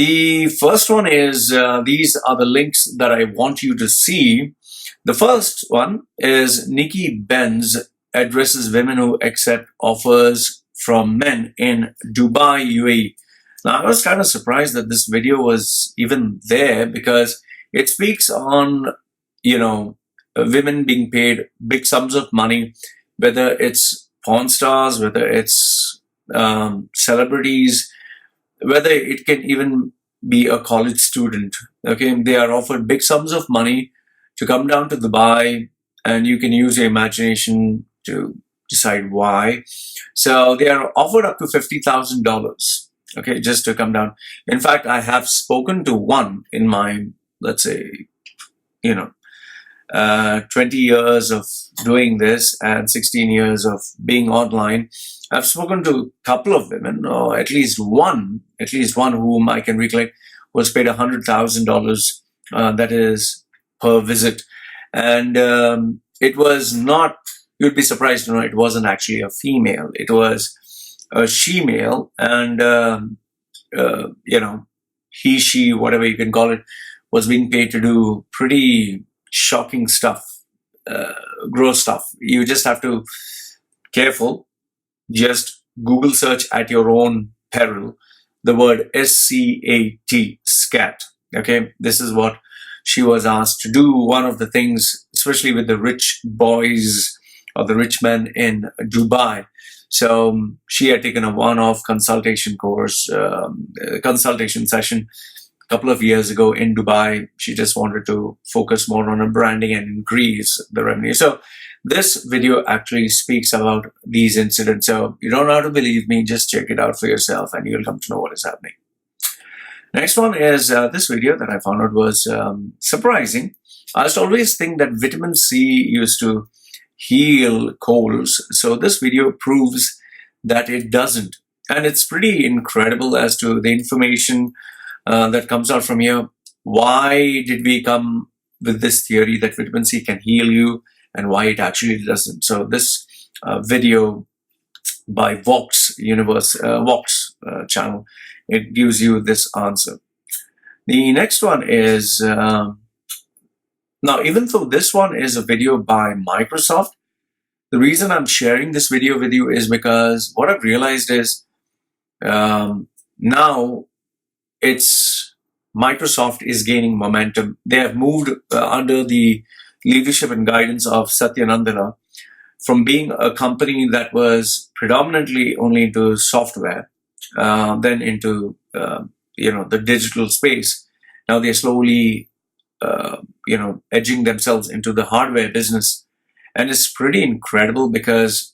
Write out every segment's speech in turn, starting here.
The first one is, these are the links that I want you to see. The first one is Nikki Benz addresses women who accept offers from men in Dubai, UAE. Now, I was kind of surprised that this video was even there because it speaks on, women being paid big sums of money, whether it's porn stars, whether it's celebrities, whether it can even be a college student. Okay, they are offered big sums of money to come down to Dubai, and you can use your imagination to decide why. So they are offered up to $50,000, okay, just to come down. In fact, I have spoken to one in my, let's say, 20 years of doing this and 16 years of being online. I've spoken to a couple of women, or at least one whom I can recollect was paid $100,000, that is per visit. And it was not, you'd be surprised to know it wasn't actually a female. It was a she-male, and, he, she, whatever you can call it, was being paid to do pretty shocking stuff, gross stuff. You just have to careful. Just Google search at your own peril the word SCAT, scat. Okay, this is what she was asked to do. One of the things, especially with the rich boys or the rich men in Dubai. So she had taken a one-off consultation course, consultation session a couple of years ago in Dubai. She just wanted to focus more on her branding and increase the revenue. So this video actually speaks about these incidents. So you don't have to believe me, just check it out for yourself and you'll come to know what is happening. Next one is this video that I found out was surprising. I used to always think that vitamin C used to heal colds. So this video proves that it doesn't. And it's pretty incredible as to the information that comes out from here. Why did we come with this theory that vitamin C can heal you and why it actually doesn't? So this video by Vox channel, it gives you this answer. The next one is, now even though this one is a video by Microsoft, the reason I'm sharing this video with you is because what I've realized is now it's Microsoft is gaining momentum. They have moved under the leadership and guidance of Satya Nadella from being a company that was predominantly only into software, then into the digital space. Now they're slowly edging themselves into the hardware business, and it's pretty incredible because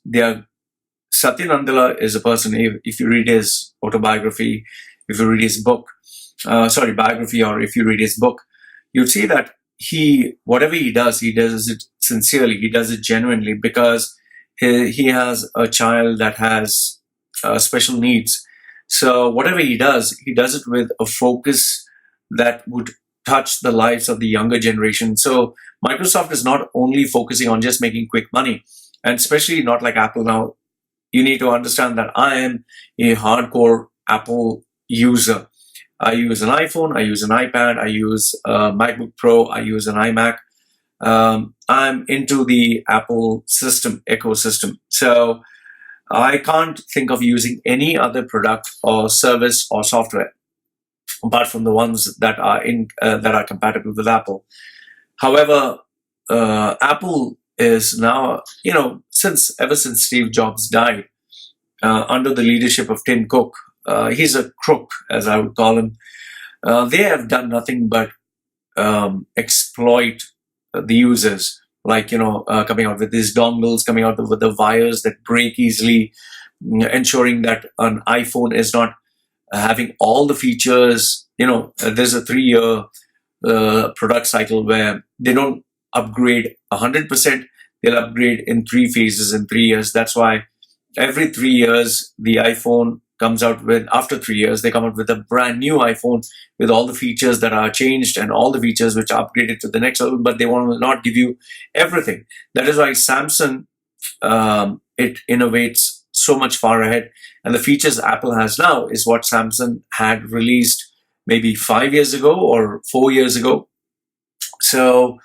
Satya Nadella is a person. If you read his autobiography, if you read his book, biography, or if you read his book, you'll see that whatever he does it sincerely. He does it genuinely because he has a child that has special needs. So whatever he does it with a focus that would touch the lives of the younger generation. So Microsoft is not only focusing on just making quick money, and especially not like Apple. Now, you need to understand that I am a hardcore Apple user. I use an iPhone, I use an iPad, I use a MacBook Pro, I use an iMac. I'm into the Apple ecosystem. So I can't think of using any other product or service or software apart from the ones that are compatible with Apple. However, Apple is now, ever since Steve Jobs died, under the leadership of Tim Cook, he's a crook, as I would call him. They have done nothing but exploit the users, like, coming out with these dongles, coming out with the wires that break easily, ensuring that an iPhone is not having all the features. There's a 3-year product cycle where they don't upgrade 100%. They'll upgrade in 3 phases in 3 years. That's why every 3 years, the iPhone comes out with, after 3 years, they come out with a brand new iPhone with all the features that are changed and all the features which are upgraded to the next level, but they will not give you everything. That is why Samsung, it innovates so much far ahead. And the features Apple has now is what Samsung had released maybe 5 years ago or 4 years ago. So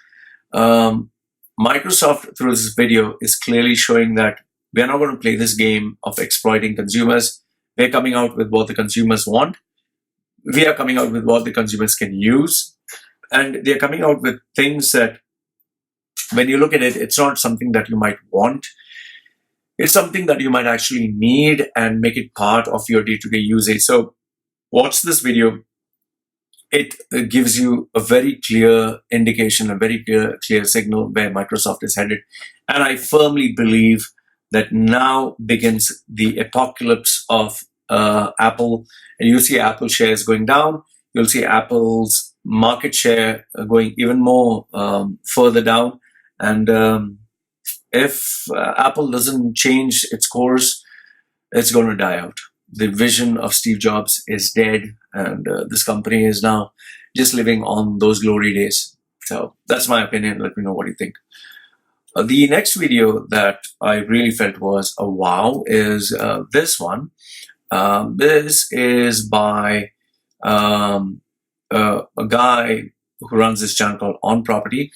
Microsoft, through this video, is clearly showing that we're not going to play this game of exploiting consumers. We're coming out with what the consumers want. We are coming out with what the consumers can use. And they're coming out with things that, when you look at it, it's not something that you might want. It's something that you might actually need and make it part of your day-to-day usage. So watch this video. It gives you a very clear indication, a very clear signal where Microsoft is headed. And I firmly believe that now begins the apocalypse of Apple. And you'll see Apple shares going down. You'll see Apple's market share going even more further down. And if Apple doesn't change its course, it's going to die out. The vision of Steve Jobs is dead, and this company is now just living on those glory days. So that's my opinion. Let me know what you think. The next video that I really felt was a wow is this one. This is by a guy who runs this channel called On Property.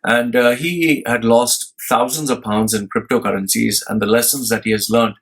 And he had lost thousands of pounds in cryptocurrencies, and the lessons that he has learned.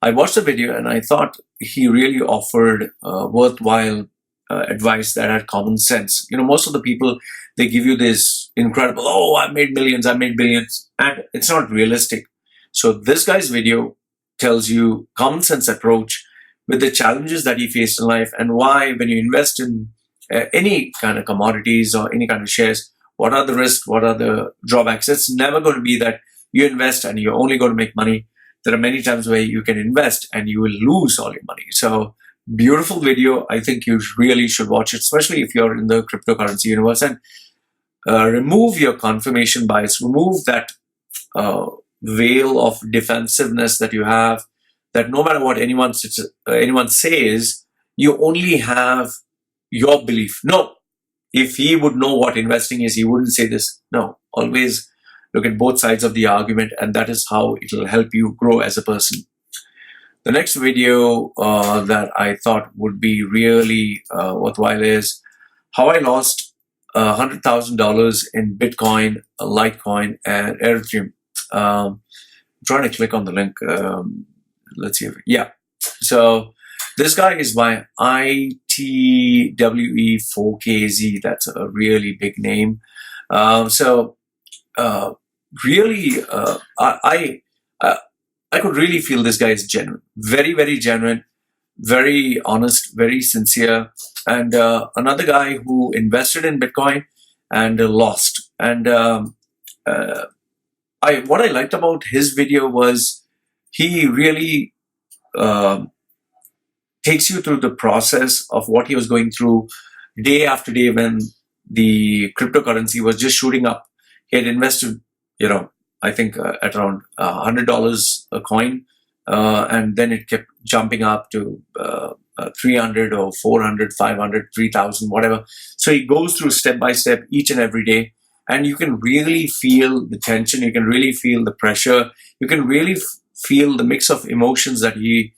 I watched the video and I thought he really offered worthwhile advice that had common sense. You know, most of the people, they give you this incredible, oh, I made millions, I made billions, and it's not realistic. So this guy's video tells you common sense approach with the challenges that he faced in life, and why when you invest in any kind of commodities or any kind of shares, what are the risks, what are the drawbacks. It's never going to be that you invest and you're only going to make money. There are many times where you can invest and you will lose all your money. So beautiful video. I think you really should watch it, especially if you're in the cryptocurrency universe, and remove your confirmation bias, remove that veil of defensiveness that you have, that no matter what anyone says, you only have your belief. No, if he would know what investing is, he wouldn't say this. No, always look at both sides of the argument, and that is how it will help you grow as a person. The next video that I thought would be really worthwhile is how I lost $100,000 in Bitcoin, Litecoin, and Ethereum. I'm trying to click on the link. Let's see. Yeah. So this guy is by ITWE4KZ. That's a really big name. Really, I could really feel this guy is genuine. Very, very genuine, very honest, very sincere. And another guy who invested in Bitcoin and lost. And what I liked about his video was he really takes you through the process of what he was going through day after day when the cryptocurrency was just shooting up. He had invested, you know, I think at around $100 a coin, and then it kept jumping up to 300 or 400, 500, 3,000, whatever. So he goes through step by step each and every day, and you can really feel the tension. You can really feel the pressure. You can really feel the mix of emotions that he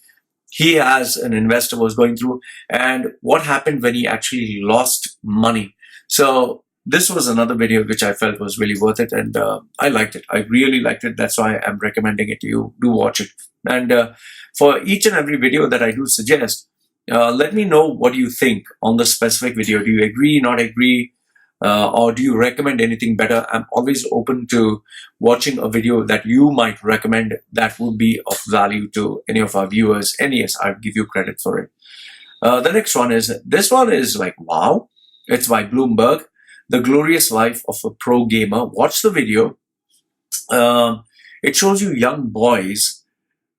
as an investor was going through, and what happened when he actually lost money. So this was another video which I felt was really worth it, and I liked it. I really liked it. That's why I'm recommending it to you. Do watch it. And for each and every video that I do suggest, let me know what you think on the specific video. Do you agree, not agree, or do you recommend anything better? I'm always open to watching a video that you might recommend that would be of value to any of our viewers. And yes, I'll give you credit for it. The next one is, this one is like, wow. It's by Bloomberg. The Glorious Life of a Pro Gamer. Watch the video. It shows you young boys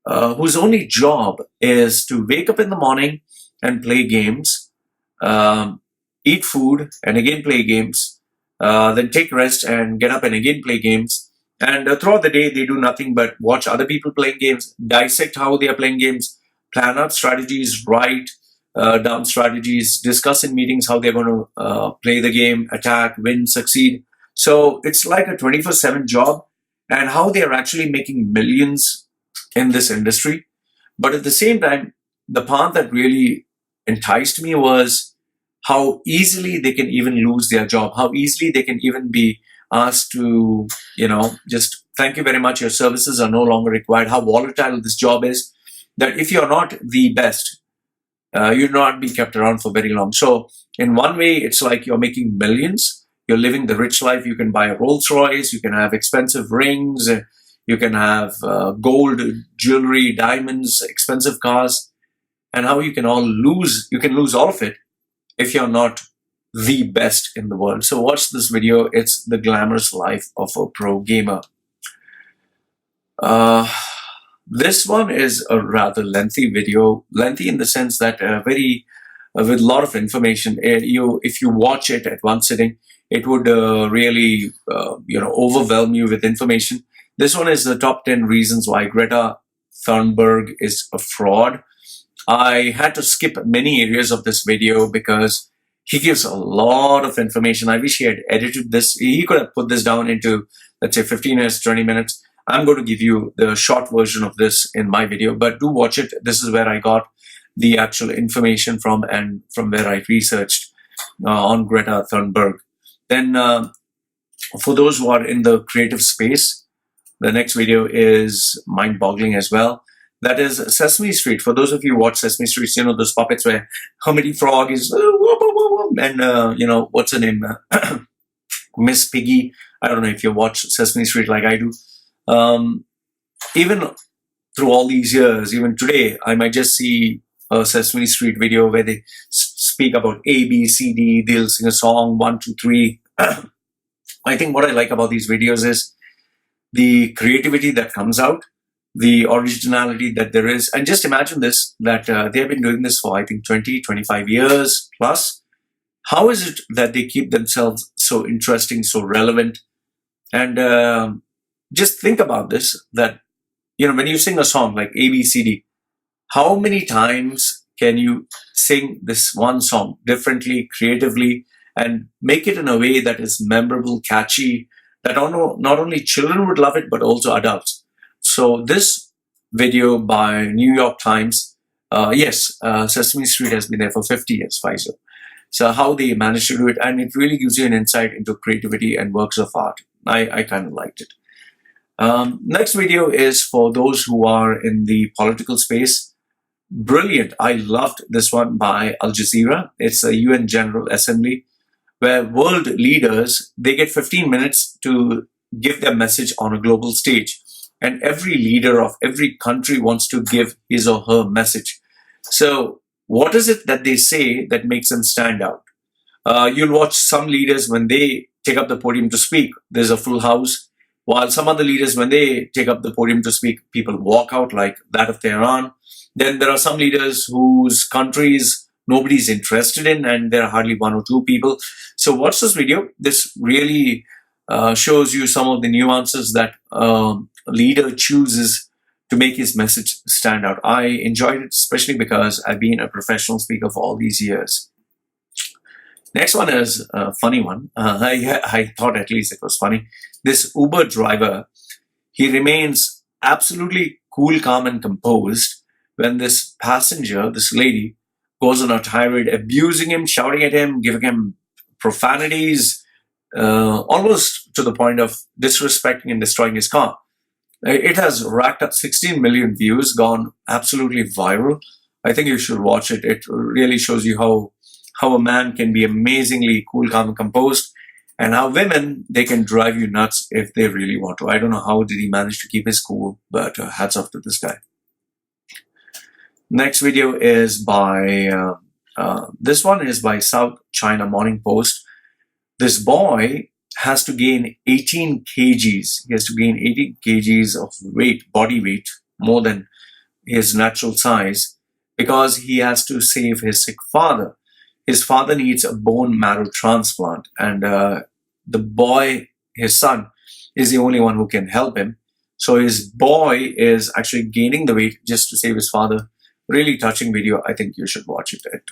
whose only job is to wake up in the morning and play games, eat food and again play games, then take rest and get up and again play games. And throughout the day, they do nothing but watch other people playing games, dissect how they are playing games, plan out strategies, write down strategies, discuss in meetings how they're going to play the game, attack, win, succeed. So it's like a 24/7 job, and how they are actually making millions in this industry. But at the same time, the part that really enticed me was how easily they can even lose their job, how easily they can even be asked to, just thank you very much, your services are no longer required, how volatile this job is, that if you're not the best, you'll not be kept around for very long. So in one way, it's like you're making millions, you're living the rich life, you can buy a Rolls Royce, you can have expensive rings, you can have gold, jewelry, diamonds, expensive cars, and how you can lose all of it if you're not the best in the world. So watch this video. It's the glamorous life of a pro gamer. This one is a rather lengthy video, lengthy in the sense that with a lot of information. If you watch it at one sitting, it would really overwhelm you with information. This one is the top 10 reasons why Greta Thunberg is a fraud. I had to skip many areas of this video because he gives a lot of information. I wish he had edited this. He could have put this down into, let's say, 15 minutes, 20 minutes. I'm going to give you the short version of this in my video, but do watch it. This is where I got the actual information from and from where I researched on Greta Thunberg. Then for those who are in the creative space, the next video is mind-boggling as well. That is Sesame Street. For those of you who watch Sesame Street, those puppets where Humpty Frog is and what's her name, Miss Piggy. I don't know if you watch Sesame Street like I do. Even through all these years, even today, I might just see a Sesame Street video where they speak about A, B, C, D. They'll sing a song, 1, 2, 3. I think what I like about these videos is the creativity that comes out, the originality that there is. And just imagine this, that they have been doing this for, I think, 20, 25 years plus. How is it that they keep themselves so interesting, so relevant? And just think about this, that, when you sing a song like A, B, C, D, how many times can you sing this one song differently, creatively, and make it in a way that is memorable, catchy, that not only children would love it, but also adults. So this video by New York Times, Sesame Street has been there for 50 years, Pfizer. So how they managed to do it, and it really gives you an insight into creativity and works of art. I kind of liked it. Next video is for those who are in the political space. Brilliant. I loved this one by Al Jazeera. It's a UN General Assembly where world leaders, they get 15 minutes to give their message on a global stage. And every leader of every country wants to give his or her message. So what is it that they say that makes them stand out? You'll watch some leaders when they take up the podium to speak, there's a full house. While some other leaders, when they take up the podium to speak, people walk out, like that of Tehran. Then there are some leaders whose countries nobody's interested in, and there are hardly 1 or 2 people. So watch this video. This really shows you some of the nuances that a leader chooses to make his message stand out. I enjoyed it, especially because I've been a professional speaker for all these years. Next one is a funny one. I thought at least it was funny. This Uber driver, he remains absolutely cool, calm, and composed when this passenger, this lady, goes on a tirade, abusing him, shouting at him, giving him profanities, almost to the point of disrespecting and destroying his car. It has racked up 16 million views, gone absolutely viral. I think you should watch it. It really shows you how a man can be amazingly cool, calm, and composed, and how women, they can drive you nuts if they really want to. I don't know how did he manage to keep his cool, but hats off to this guy. Next video is by, this one is by South China Morning Post. This boy has to gain 18 kgs. He has to gain 18 kgs of weight, body weight, more than his natural size, because he has to save his sick father. His father needs a bone marrow transplant, and the boy, his son, is the only one who can help him. So his boy is actually gaining the weight just to save his father. Really touching video. I think you should watch it. It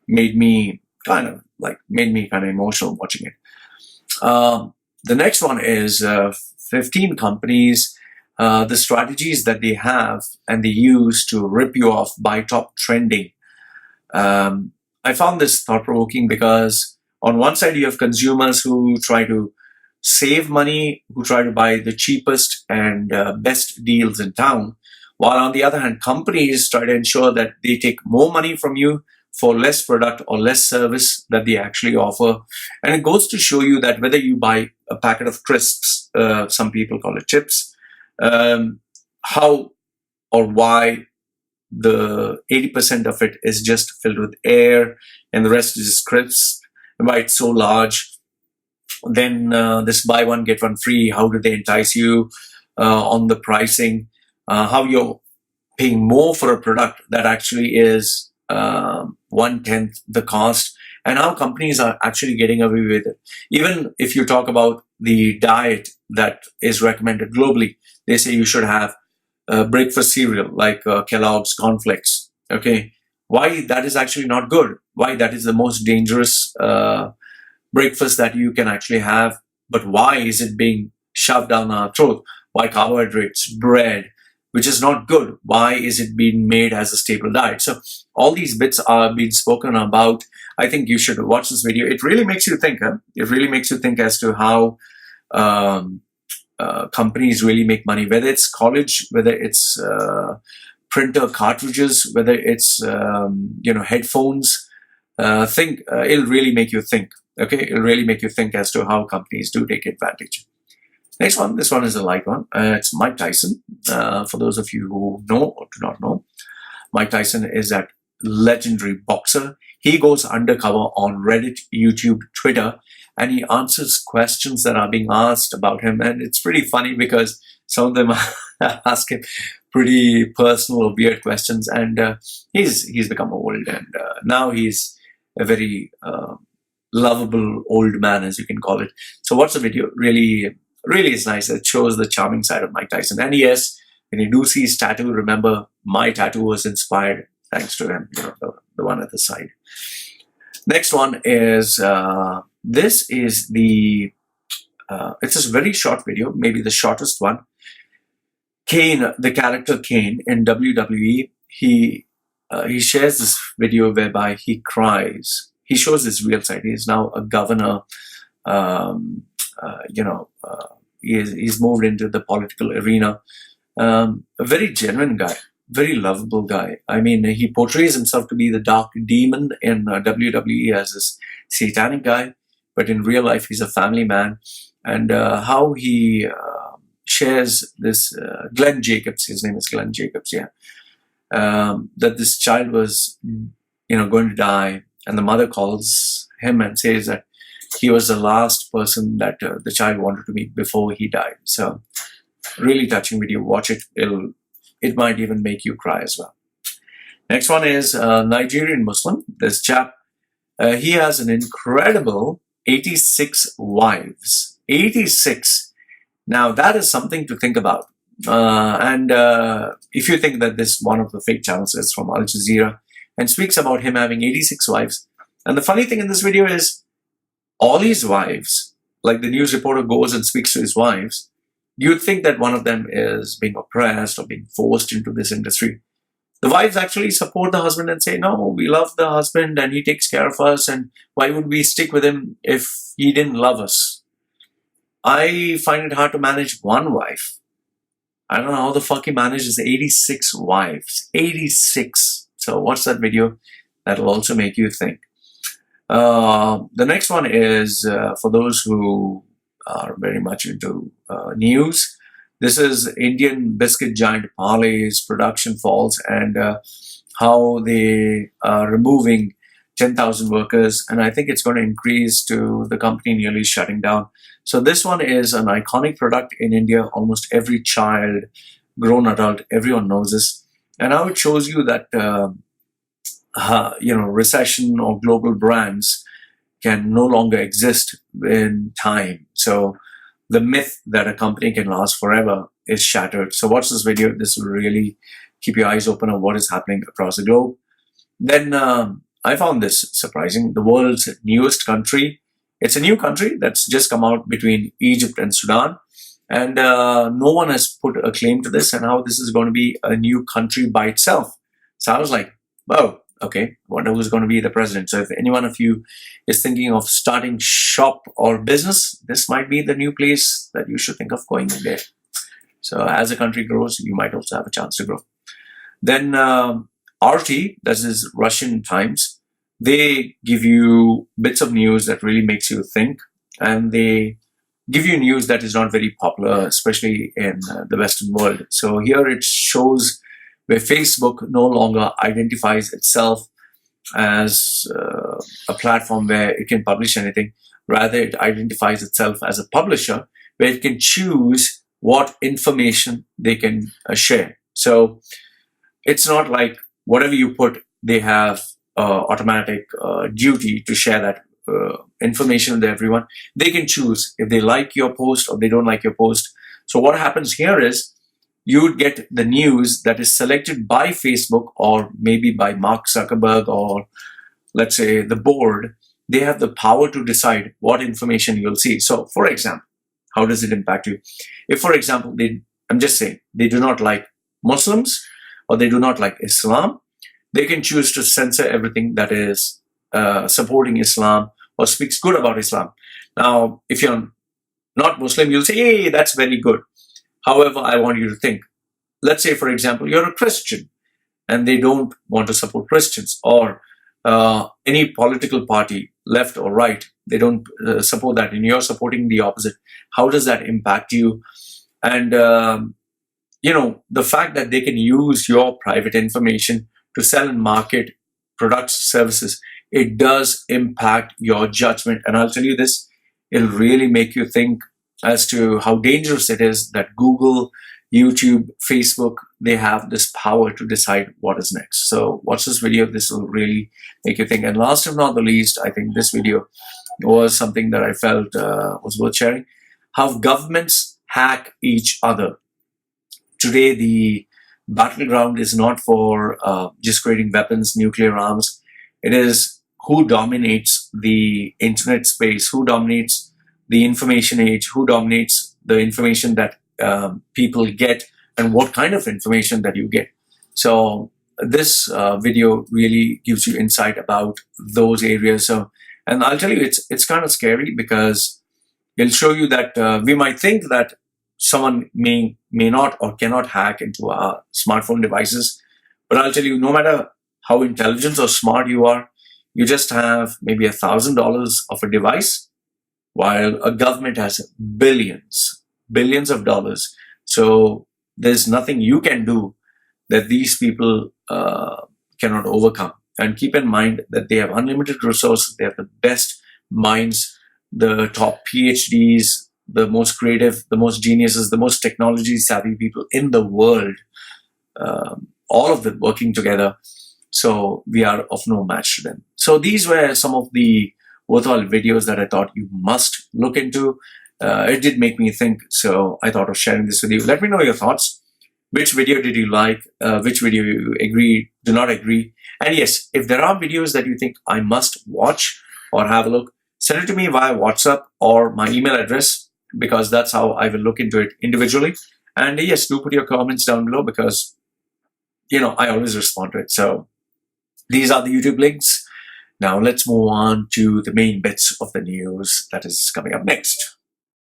made me kind of emotional watching it. The next one is 15 companies, the strategies that they have and they use to rip you off by top trending. I found this thought-provoking because on one side you have consumers who try to save money, who try to buy the cheapest and best deals in town, while on the other hand, companies try to ensure that they take more money from you for less product or less service that they actually offer. And it goes to show you that whether you buy a packet of crisps, some people call it chips, how or why the 80% of it is just filled with air and the rest is crisps, and why it's so large. Then this buy one get one free, how do they entice you on the pricing, how you're paying more for a product that actually is 1/10 the cost, and how companies are actually getting away with it. Even if you talk about the diet that is recommended globally, they say you should have breakfast cereal like Kellogg's cornflakes. Okay, why that is actually not good? Why that is the most dangerous breakfast that you can actually have? But why is it being shoved down our throat? Why carbohydrates, bread, which is not good? Why is it being made as a staple diet? So all these bits are being spoken about. I think you should watch this video. It really makes you think. It really makes you think as to how companies really make money, whether it's college, whether it's printer cartridges, whether it's headphones. It'll really make you think. Okay, it'll really make you think as to how companies do take advantage. Next one, this one is a light one. It's Mike Tyson. For those of you who know or do not know, Mike Tyson is that legendary boxer. He goes undercover on Reddit, YouTube, Twitter, and he answers questions that are being asked about him. And it's pretty funny because some of them ask him pretty personal or weird questions. And he's become old, and now he's a very lovable old man, as you can call it. So watch the video. Really is nice. It shows the charming side of Mike Tyson. And yes, when you do see his tattoo, remember my tattoo was inspired thanks to him, the one at the side. Next one is, this is the, it's a very short video, maybe the shortest one. Kane, the character Kane in WWE, he shares this video whereby he cries. He shows his real side. He is now a governor. He's moved into the political arena. A very genuine guy, very lovable guy. I mean, he portrays himself to be the dark demon in WWE as this satanic guy, but in real life, he's a family man. And how he shares this, Glenn Jacobs, his name is Glenn Jacobs, yeah, that this child was, going to die, and the mother calls him and says that he was the last person that the child wanted to meet before he died. So really touching video. Watch it. It might even make you cry as well. Next one is Nigerian Muslim. This chap, he has an incredible 86 wives. 86. Now that is something to think about. And if you think that this one of the fake channels is from Al Jazeera and speaks about him having 86 wives. And the funny thing in this video is all his wives, like the news reporter goes and speaks to his wives, you'd think that one of them is being oppressed or being forced into this industry. The wives actually support the husband and say, no, we love the husband and he takes care of us, and why would we stick with him if he didn't love us? I find it hard to manage one wife. I don't know how the fuck he manages 86 wives. 86. So watch that video. That'll also make you think. The next one is for those who are very much into news. This is Indian biscuit giant Parle's production falls, and how they are removing 10,000 workers, and I think it's going to increase to the company nearly shutting down. So this one is an iconic product in India. Almost every child, grown adult, everyone knows this. And now it shows you that recession or global brands can no longer exist in time. So the myth that a company can last forever is shattered. So watch this video. This will really keep your eyes open on what is happening across the globe. Then I found this surprising. The world's newest country. It's a new country that's just come out between Egypt and Sudan. And no one has put a claim to this and how this is going to be a new country by itself. So I was like, whoa, Okay, wonder who's going to be the president. So if any one of you is thinking of starting shop or business, this might be the new place that you should think of going in there. So as the country grows, you might also have a chance to grow. Then RT, that is Russian Times, they give you bits of news that really makes you think, and they give you news that is not very popular, especially in the Western world. So here it shows where Facebook no longer identifies itself as a platform where it can publish anything. Rather, it identifies itself as a publisher where it can choose what information they can share. So it's not like whatever you put, they have automatic duty to share that information with everyone. They can choose if they like your post or they don't like your post. So what happens here is you would get the news that is selected by Facebook or maybe by Mark Zuckerberg or let's say the board. They have the power to decide what information you'll see. So for example, how does it impact you? If for example, I'm just saying, they do not like Muslims or they do not like Islam, they can choose to censor everything that is supporting Islam or speaks good about Islam. Now, if you're not Muslim, you'll say, hey, that's very good. However, I want you to think, let's say, for example, you're a Christian and they don't want to support Christians, or any political party, left or right, they don't support that, and you're supporting the opposite. How does that impact you? And, the fact that they can use your private information to sell and market products, services, it does impact your judgment. And I'll tell you this, it'll really make you think as to how dangerous it is that Google, YouTube, Facebook, they have this power to decide what is next. So watch this video. This will really make you think. And last but not the least, I think this video was something that I felt was worth sharing. How governments hack each other. Today, the battleground is not for just creating weapons, nuclear arms. It is who dominates the internet space, who dominates the information age, who dominates the information that people get, and what kind of information that you get. So this video really gives you insight about those areas. So, and I'll tell you, it's kind of scary because it'll show you that we might think that someone may not or cannot hack into our smartphone devices. But I'll tell you, no matter how intelligent or smart you are, you just have maybe $1,000 of a device, while a government has billions of dollars. So there's nothing you can do that these people cannot overcome. And keep in mind that they have unlimited resources. They have the best minds, the top PhDs, the most creative, the most geniuses, the most technology savvy people in the world, all of them working together. So we are of no match to them. So these were some of the worthwhile videos that I thought you must look into. It did make me think, so I thought of sharing this with you. Let me know your thoughts. Which video did you like? Which video you agree, do not agree? And yes, if there are videos that you think I must watch or have a look, send it to me via WhatsApp or my email address, because that's how I will look into it individually. And yes, do put your comments down below because, I always respond to it. So these are the YouTube links. Now let's move on to the main bits of the news that is coming up next.